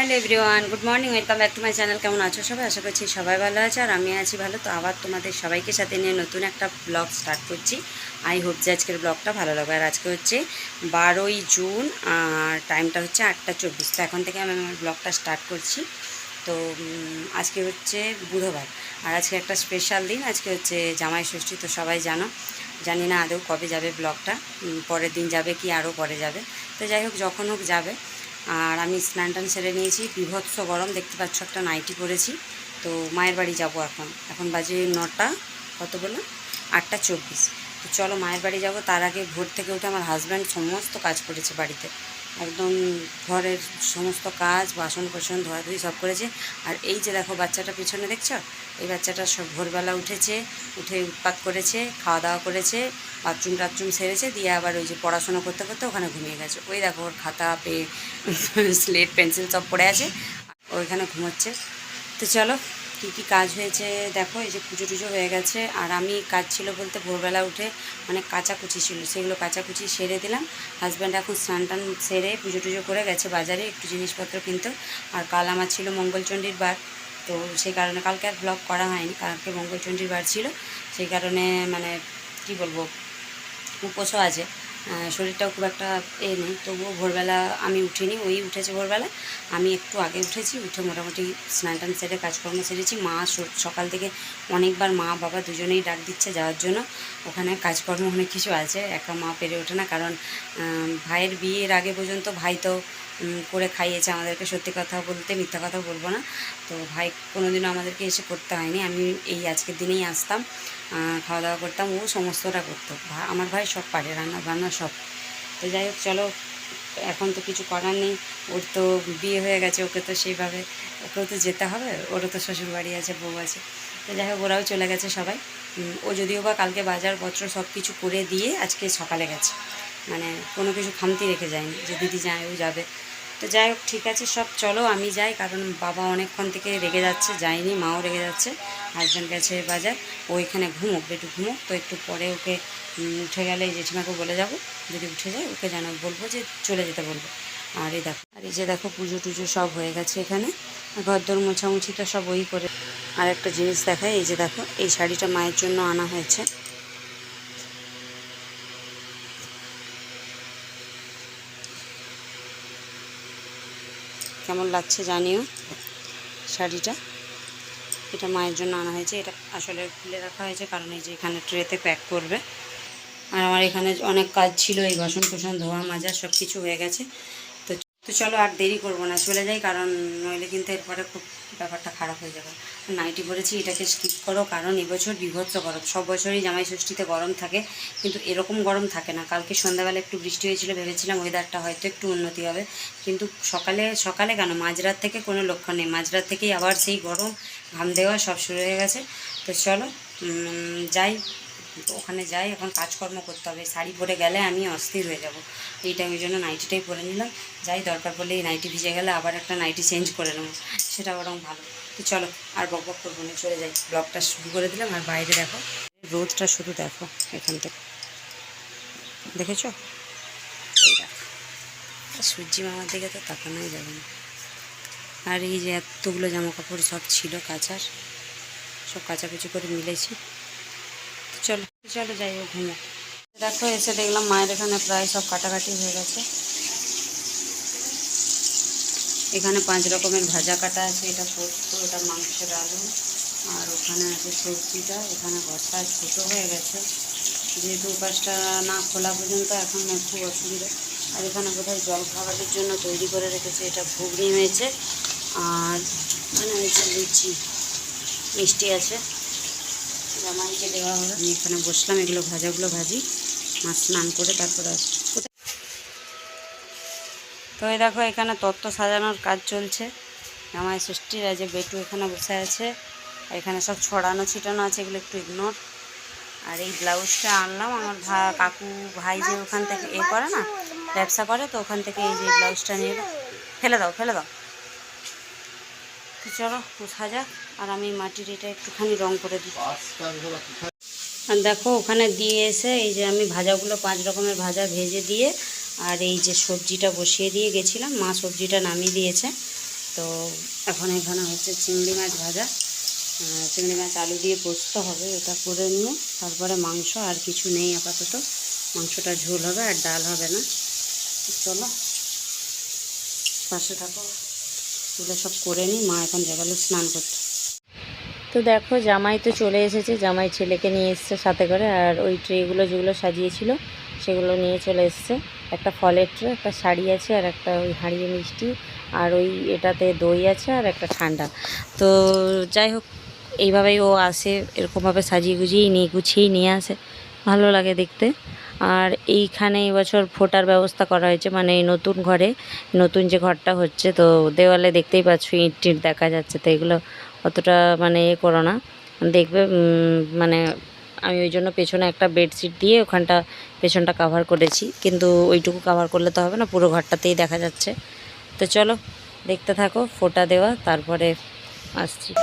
Hello everyone, good morning, welcome back to my channel. কেমন আছো সবাই? আশা করছি সবাই ভালো আছে আর আমি আছি ভালো। তো আবার তোমাদের সবাইকে সাথে নিয়ে নতুন একটা ব্লগ স্টার্ট করছি। আই হোপ যে আজকের ব্লগটা ভালো লাগবে। আর আজকে হচ্ছে 12ই জুন আর টাইমটা হচ্ছে 8টা 24। তো এখন থেকে আমি আমার ব্লগটা স্টার্ট করছি। তো আজকে হচ্ছে বুধবার আর আজকে একটা স্পেশাল দিন। আজকে হচ্ছে জামাই ষষ্ঠী, তো সবাই জানি না আদৌ কবে যাবে ব্লগটা, পরের দিন যাবে কি আরও পরে যাবে। তো যাই হোক, যখন হোক যাবে। আর আমি স্নান টান সেরে নিয়েছি, বীভৎস গরম দেখতে পাচ্ছ, একটা নাইটি পরেছি। তো মায়ের বাড়ি যাব এখন বাজে 9টা, কত বললাম, 8টা 24। তো চলো মায়ের বাড়ি যাব। তার আগে ভোর থেকে উঠে আমার হাজব্যান্ড সমস্ত কাজ করেছে বাড়িতে, একদম ঘরের সমস্ত কাজ, বাসন কোসন ধোয়াধুয়ি সব করেছে। আর এই যে দেখো বাচ্চাটা পিছনে দেখছো, এই বাচ্চাটা সব ভোরবেলা উঠে উৎপাত করেছে, খাওয়া দাওয়া করেছে, বাথরুম টাথরুম সেরেছে, দিয়ে আবার ওই যে পড়াশোনা করতে করতে ওখানে ঘুমিয়ে গেছে। ওই দেখো ওর খাতা স্লেট পেন্সিল সব পড়ে আছে, ওইখানে ঘুমোচ্ছে। তো চলো কী কী কাজ হয়েছে দেখো। এই যে পুজো টুজো হয়ে গেছে, আর আমি কাজ ছিল বলতে ভোরবেলা উঠে অনেক কাচাকুচি ছিল, সেগুলো কাচাকুচি সেরে দিলাম। হাজব্যান্ড এখন স্নান টান সেরে পুজো টুজো করে গেছে বাজারে একটু জিনিসপত্র কিনতে। আর কাল আমার ছিল মঙ্গলচণ্ডীর বার, তো সেই কারণে কালকে আর ব্লগ করা হয়নি, কালকে মঙ্গলচণ্ডীর বার ছিল। সেই কারণে মানে কি বলবো, উপোসও আছে, শরীরটাও খুব একটা নেই। তবুও ভোরবেলা আমি উঠিনি, ওই উঠেছে ভোরবেলা, আমি একটু আগে উঠেছি। উঠে মোটামুটি স্নান টান সেরে কাজকর্ম সেরেছি। মা সকাল থেকে অনেকবার মা বাবা দুজনেই ডাক দিচ্ছে যাওয়ার জন্য। ওখানে কাজকর্ম অনেক কিছু আছে, একা মা পেরে ওঠে না, কারণ ভাইয়ের বিয়ের আগে পর্যন্ত ভাই তো করে খাইয়েছে আমাদেরকে, সত্যি কথা বলতে মিথ্যা কথা বলবো না। তো ভাই কোনোদিনও আমাদেরকে এসে করতে হয়নি, আমি এই আজকের দিনেই আসতাম, খাওয়া দাওয়া করতাম, ও সমস্তটা করতো। আমার ভাই সব পারে, রান্না বান্না সব। তো যাই হোক চলো, এখন তো কিছু করার নেই, ওর তো বিয়ে হয়ে গেছে, ওকে তো সেইভাবে ওকেও তো যেতে হবে, ওরও তো শ্বশুর বাড়ি আছে, বউ আছে। তো যাই হোক ওরাও চলে গেছে সবাই। ও যদিও বা কালকে বাজারপত্র সব কিছু করে দিয়ে আজকে সকালে গেছে, মানে কোনো কিছু খামতি রেখে যায়নি যে দিদি যায় ও যাবে। তো যাই হোক ঠিক আছে সব, চলো আমি যাই, কারণ বাবা অনেকক্ষণ থেকে রেগে যাচ্ছে, যায়নি, মাও রেগে যাচ্ছে। হাজব্যান্ড গেছে বাজার, ও এখানে ঘুমোক, একটু ঘুমোক। তো একটু পরে ওকে উঠে গেলে এই জেঠিমাকে বলে যাব, যদি উঠে যায় ওকে যেন বলবো যে চলে যেতে বলবো। আর এই যে দেখো পুজো টুজো সব হয়ে গেছে এখানে, ঘরদোর মোছামুছিটা সব ওই করে। আর একটা জিনিস দেখায়, এই যে দেখো এই শাড়িটা মায়ের জন্য আনা হয়েছে। কেমন লাগছে জানিও শাড়িটা, এটা মায়ের জন্য আনা হয়েছে। এটা আসলে খুলে রাখা হয়েছে কারণ এই যে এখানে ট্রেতে প্যাক করবে। আর আমার এখানে অনেক কাজ ছিল, এই বাসন কোসন ধোয়া মাজা সব কিছু হয়ে গেছে। তো তো চলো আর দেরি করবো না, চলে যাই, কারণ নইলে কিন্তু এরপরে খুব ব্যাপারটা খারাপ হয়ে যাবে। নাইটি পরেছি, এটাকে স্কিপ করো, কারণ এবছর বীভৎস গরম। সব বছরই জামাই ষষ্ঠীতে গরম থাকে, কিন্তু এরকম গরম থাকে না। কালকে সন্ধ্যাবেলা একটু বৃষ্টি হয়েছিল, ভেবেছিলাম ওয়েদারটা হয়তো একটু উন্নতি হবে, কিন্তু সকালে সকালে কেন, মাঝরাত থেকে কোনো লক্ষণ নেই, মাঝরাত থেকেই আবার সেই গরম, ঘাম দেওয়া সব শুরু হয়ে গেছে। তো চলো যাই, ওখানে যাই, এখন কাজকর্ম করতে হবে। শাড়ি পরে গেলে আমি অস্থির হয়ে যাব, এইটা ওই জন্য নাইটিটাই পরে নিলাম। যাই, দরকার পড়লে এই নাইটি ভিজে গেলে আবার একটা নাইটি চেঞ্জ করে নেবো, সেটা বরং ভালো। তো চলো আর বক বক করবো না, চলে যাই, ব্লগটা শুরু করে দিলাম। আর বাইরে দেখো রোদটা শুধু দেখো, এখান থেকে দেখেছো, এই দেখো, সূর্যি মামার দিকে তো তাকানোই যাবে না। আর এই যে এতগুলো জামা কাপড় সব ছিল কাচার, সব কাচাকুচি করে মিলেছি। চলো চলো যাই হোক ঘুমো। দেখো এসে দেখলাম মায়ের এখানে প্রায় সব কাটাকাটি হয়ে গেছে। এখানে 5 রকমের ভাজা কাটা আছে, এটা পোস্ত, এটা মাংসের আলু, আর ওখানে আছে সবজিটা, এখানে ঘরটা ছোটো হয়ে গেছে, যেহেতু উপাসটা না খোলা পর্যন্ত এখন খুব অসুবিধা। আর এখানে বোধহয় জল খাবারের জন্য তৈরি করে রেখেছে, এটা ঘুগনি হয়েছে, আর এখানে হয়েছে লুচি, মিষ্টি আছে, জামাইকে দেওয়া হবে। আমি এখানে বসলাম, এগুলো ভাজাগুলো ভাজি, মাছ স্নান করে তারপরে আসছি। তো এই দেখো এখানে তত্ত্ব সাজানোর কাজ চলছে, জামাই ষষ্ঠীর। যে বেটু এখানে বসে আছে, এখানে সব ছড়ানো ছিটানো আছে, এগুলো একটু ইগনোর। আর এই ব্লাউজটা আনলাম আমার কাকু ভাই যে ওখান থেকে করে না, ব্যবসা করে, তো ওখান থেকে এই যে ব্লাউজটা নিয়ে ফেলে দাও ফেলে দাও। তো চলো সাজা, আর আমি মাটির এটা একটুখানি রং করে দিই। আর দেখো ওখানে দিয়ে এসে এই যে আমি ভাজাগুলো 5 রকমের ভাজা ভেজে দিয়ে, আর এই যে সবজিটা বসিয়ে দিয়ে গেছিলাম, মা সবজিটা নামিয়ে দিয়েছে। তো এখন এখানে হচ্ছে চিংড়ি মাছ ভাজা, চিংড়ি মাছ আলু দিয়ে পোস্ত হবে, এটা করে নিয়ে তারপরে মাংস, আর কিছু নেই আপাতত। মাংসটা ঝোল হবে আর ডাল হবে না। চলো পাশে থাকো, এগুলো সব করে নিই। মা এখন যাবে স্নান করতে। তো দেখো জামাই তো চলে এসেছে, জামাই ছেলেকে নিয়ে এসছে সাথে করে, আর ওই ট্রেগুলো যেগুলো সাজিয়েছিল সেগুলো নিয়ে চলে এসছে। একটা ফলের ট্রে, একটা শাড়ি আছে, আর একটা ওই হাঁড়িয়ে মিষ্টি, আর ওই এটাতে দই আছে, আর একটা ঠান্ডা। তো যাই হোক, এইভাবেই ও আসে, এরকমভাবে সাজিয়ে গুছিয়েই নিয়ে আসে, ভালো লাগে দেখতে। আর এইখানে এবছর ফোটার ব্যবস্থা করা হয়েছে, মানে এই নতুন ঘরে, নতুন যে ঘরটা হচ্ছে, তো দেওয়ালে দেখতেই পাচ্ছ ইট টিট দেখা যাচ্ছে। তো এগুলো অতটা মানে করো না, দেখবে মানে আমি ওই জন্য পেছনে একটা বেডশিট দিয়ে ওখানটা পেছনটা কাভার করেছি, কিন্তু ওইটুকু কাভার করলে তো হবে না, পুরো ঘরটাতেই দেখা যাচ্ছে। তো চলো দেখতে থাকো ফোঁটা দেওয়া, তারপরে আসছি।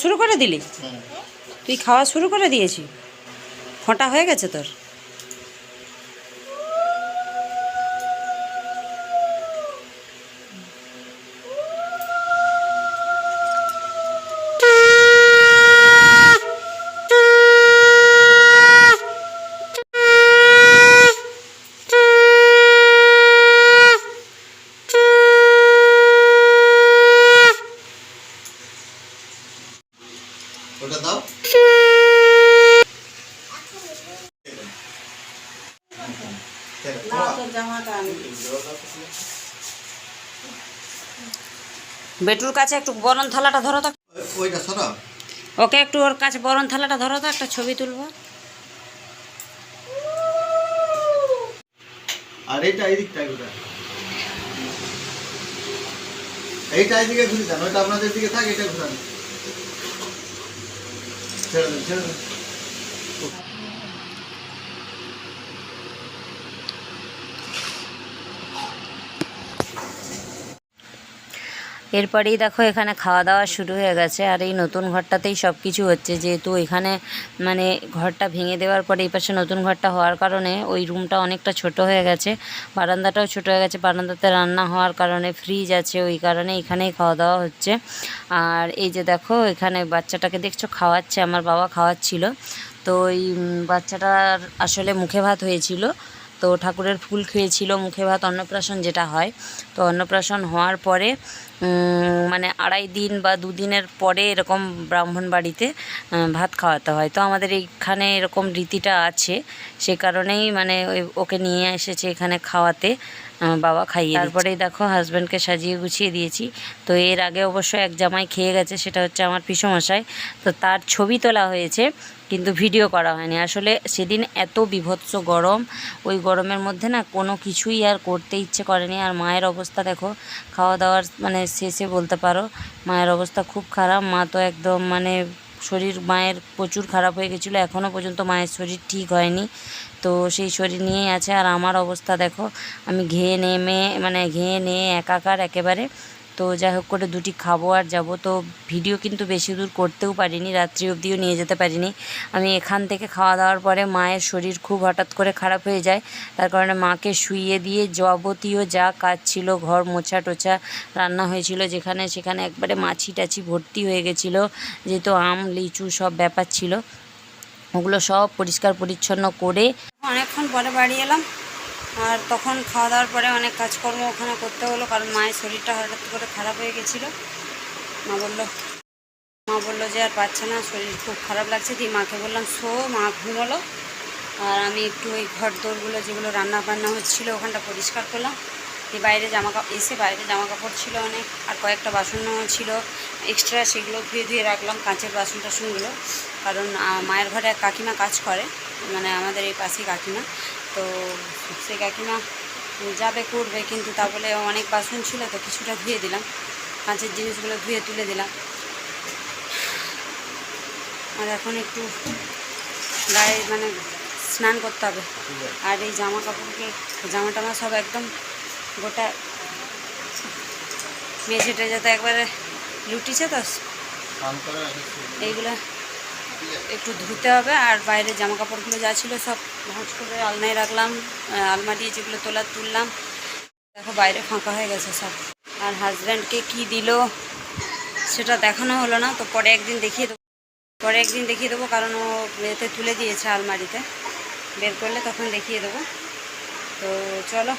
শুরু করে দিলি? তুই খাওয়া শুরু করে দিয়েছি? ফোঁটা হয়ে গেছে তোর? ওটা দাও। বেটুর কাছে একটু বরণ থালাটা ধরো তো, ওইটা সরাও। ওকে একটু ওর কাছে বরণ থালাটা ধরো তো, একটা ছবি তুলবো। আর এইটা এই দিকটা ঘুরে, এইটা এইদিকে ঘুরে যান, ওইটা আপনাদের দিকে থাকে, এটা ঘুরান। ছেড়ে দেন, ছেড়ে দেন। এরপরেই দেখো এখানে খাওয়া দাওয়া শুরু হয়ে গেছে, আর এই নতুন ঘরটাতেই সব কিছু হচ্ছে, যেহেতু এখানে মানে ঘরটা ভেঙে দেওয়ার পরে এই পাশে নতুন ঘরটা হওয়ার কারণে ওই রুমটা অনেকটা ছোট হয়ে গেছে, বারান্দাটাও ছোট হয়ে গেছে, বারান্দাতে রান্না হওয়ার কারণে ফ্রিজ আছে, ওই কারণে এখানেই খাওয়া দাওয়া হচ্ছে। আর এই যে দেখো এখানে বাচ্চাটাকে দেখছো খাওয়াচ্ছে, আমার বাবা খাওয়াচ্ছিল। তো ওই বাচ্চাটার আসলে মুখে ভাত হয়েছিল, তো ঠাকুরের ফুল খেয়েছিল, মুখে ভাত অন্নপ্রাশন যেটা হয়। তো অন্নপ্রাশন হওয়ার পরে মানে 2.5 দিন বা 2 দিনের পরে এরকম ব্রাহ্মণ বাড়িতে ভাত খাওয়াতে হয়। তো আমাদের এইখানে এরকম রীতিটা আছে, সে কারণেই মানে ওকে নিয়ে এসেছে এখানে খাওয়াতে, বাবা খাইয়ে। তারপরেই দেখো হাজব্যান্ডকে সাজিয়ে গুছিয়ে দিয়েছি। তো এর আগে অবশ্য এক জামাই খেয়ে গেছে, সেটা হচ্ছে আমার পিসেমশাই। তো তার ছবি তোলা হয়েছে কিন্তু ভিডিও করা হয়নি। আসলে সেদিন এত বীভৎস গরম, ওই গরমের মধ্যে না কোনো কিছুই আর করতে ইচ্ছে করেনি। আর মায়ের অবস্থা দেখো, খাওয়া দাওয়ার মানে শেষে বলতে পারো মায়ের অবস্থা খুব খারাপ। মা তো একদম মানে শরীর মায়ের প্রচুর খারাপ হয়ে গেছিলো, এখনও পর্যন্ত মায়ের শরীর ঠিক হয়নি। তো সেই শরীর নিয়েই আছে। আর আমার অবস্থা দেখো, আমি ঘেয়ে নিয়ে একাকার একেবারে। তো যাই হোক করে 2টি খাবো আর যাব। তো ভিডিও কিন্তু বেশি দূর করতেও পারিনি, রাত্রি অবধিও নিয়ে যেতে পারিনি। আমি এখান থেকে খাওয়া দাওয়ার পরে মায়ের শরীর খুব হঠাৎ করে খারাপ হয়ে যায়, তার কারণে মাকে শুইয়ে দিয়ে যাবতীয় যা কাজ ছিল, ঘর মোছা টোছা, রান্না হয়েছিল যেখানে সেখানে একবারে মাছি টাছি ভর্তি হয়ে গেছিলো, যেহেতু আম লিচু সব ব্যাপার ছিল, ওগুলো সব পরিষ্কার পরিচ্ছন্ন করে অনেকক্ষণ পরে বাড়ি এলাম। আর তখন খাওয়া দাওয়ার পরে অনেক কাজকর্ম ওখানে করতে হলো, কারণ মায়ের শরীরটা হঠাৎ করে খারাপ হয়ে গেছিলো। মা বললো যে আর পাচ্ছে না, শরীর খুব খারাপ লাগছে। দিয়ে মাকে বললাম শো, মা ঘুমোলো। আর আমি একটু ওই ঘর দোরগুলো যেগুলো রান্না বান্না হচ্ছিলো ওখানটা পরিষ্কার করলাম। দিয়ে বাইরে জামা কাপড় ছিল অনেক, আর কয়েকটা বাসনও ছিল এক্সট্রা, সেগুলো ধুয়ে রাখলাম, কাঁচের বাসন টাসনগুলো। কারণ মায়ের ঘরে এক কাকিমা কাজ করে, মানে আমাদের এই পাশেই কাকিমা। তো সেই কাকিমা যাবে করবে, কিন্তু তা বলে অনেক বাসন ছিল, তো কিছুটা ধুয়ে দিলাম, কাঁচের জিনিসগুলো ধুয়ে তুলে দিলাম। আর এখন একটু গায়ে মানে স্নান করতে হবে। ঠিক আছে। আর এই জামা কাপড়কে জামা টামা সব একদম গোটা মেঝে টেঝে তো একবারে লুটিছে তো, স্নান করে এসেছি। এইগুলো ঠিক আছে। একটু ধুতে হবে। আর বাইরে জামা কাপড়গুলো যা ছিল সব ভাঁজ করে আলনায় রাখলাম, আলমারি যেগুলো তোলার তুললাম। দেখো বাইরে ফাঁকা হয়ে গেছে সব। আর হাজব্যান্ডকে কি দিল সেটা দেখানো হলো না, তো পরে একদিন দেখিয়ে দেবো, কারণ ও এতে তুলে দিয়েছে আলমারিতে, বের করলে তখন দেখিয়ে দেবো। তো চলো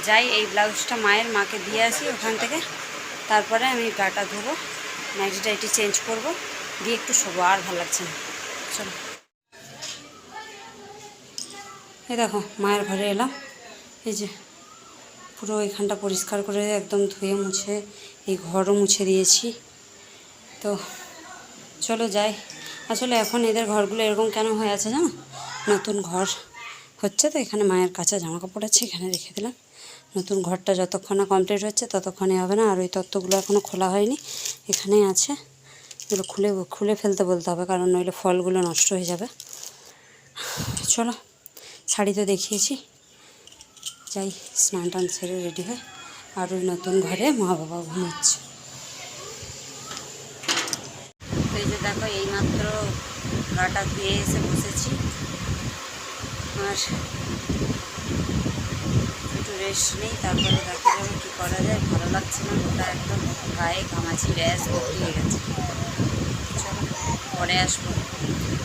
যাই, এই ব্লাউজটা মাকে দিয়ে আসি ওখান থেকে, তারপরে আমি গাটা ধোবো, নাইটিটা এটি চেঞ্জ করবো, দিয়ে একটু শোবো, আর ভালো লাগছে না। চলো, এই দেখো মায়ের ঘরে এলাম, এই যে পুরো এখানটা পরিষ্কার করে একদম ধুয়ে মুছে এই ঘরও মুছে দিয়েছি। তো চলো যাই। আসলে এখন এদের ঘরগুলো এরকম কেন হয়ে আছে জানো, নতুন ঘর হচ্ছে তো, এখানে মায়ের কাঁচা জামা কাপড় আছে, এখানে রেখে দিলাম। নতুন ঘরটা যতক্ষণ না কমপ্লিট হচ্ছে ততক্ষণে হবে না। আর ওই তত্ত্বগুলো এখনও খোলা হয়নি, এখানেই আছে, এগুলো খুলে ফেলতে বলতে হবে, কারণ নইলে ফলগুলো নষ্ট হয়ে যাবে। চলো, শাড়ি তো দেখিয়েছি, যাই স্নান টান সেরে রেডি হয়। আর ওই নতুন ঘরে মা বাবা ঘুমাচ্ছে। এই যে দেখো এইমাত্র গাটা ধুয়ে এসে বসেছি, আর একটু রেস্ট নেই, তারপরে দেখা যাবে কী করা যায়। ভালো লাগছে না, গোটা একদম গায়ে ঘামাচি র্যাশ ভর্তি হয়ে গেছে। চলো পরে আসবো,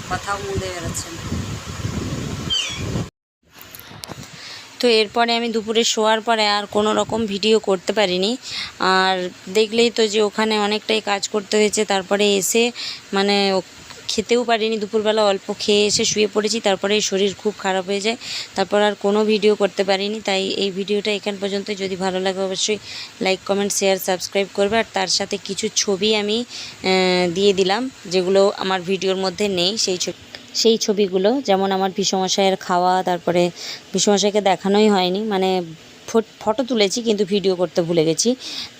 কথাও মুদে বেরোচ্ছে না। তো এরপরে আমি দুপুরে শোয়ার পরে আর কোনো রকম ভিডিও করতে পারিনি। আর দেখলেই তো যে ওখানে অনেকটাই কাজ করতে হয়েছে, তারপরে এসে মানে খেতেও পারিনি, দুপুরবেলা অল্প খেয়ে এসে শুয়ে পড়েছি, তারপরে শরীর খুব খারাপ হয়ে যায়, তারপর আর কোনো ভিডিও করতে পারিনি। তাই এই ভিডিওটা এখান পর্যন্ত, যদি ভালো লাগে অবশ্যই লাইক কমেন্ট শেয়ার সাবস্ক্রাইব করবে। আর তার সাথে কিছু ছবি আমি দিয়ে দিলাম যেগুলো আমার ভিডিওর মধ্যে নেই, সেই ছবিগুলো, যেমন আমার পিসমশাইয়ের খাওয়া, তারপরে পিসমশাইকে দেখানোই হয়নি, মানে ফটো তুলেছি কিন্তু ভিডিও করতে ভুলে গেছি।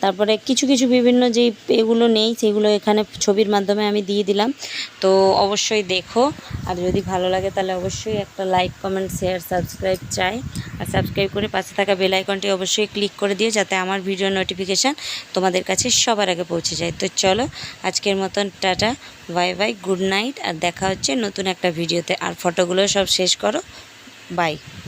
তারপরে কিছু বিভিন্ন যেই এগুলো নেই সেগুলো এখানে ছবির মাধ্যমে আমি দিয়ে দিলাম। তো অবশ্যই দেখো, আর যদি ভালো লাগে তাহলে অবশ্যই একটা লাইক কমেন্ট শেয়ার সাবস্ক্রাইব চাই। আর সাবস্ক্রাইব করে পাশে থাকা বেল আইকনটি অবশ্যই ক্লিক করে দিও, যাতে আমার ভিডিও নোটিফিকেশান তোমাদের কাছে সবার আগে পৌঁছে যায়। তো চলো আজকের মতন tata, bye bye, good night. আর দেখা হচ্ছে নতুন একটা ভিডিওতে। আর ফটোগুলো সব শেষ করো, বাই।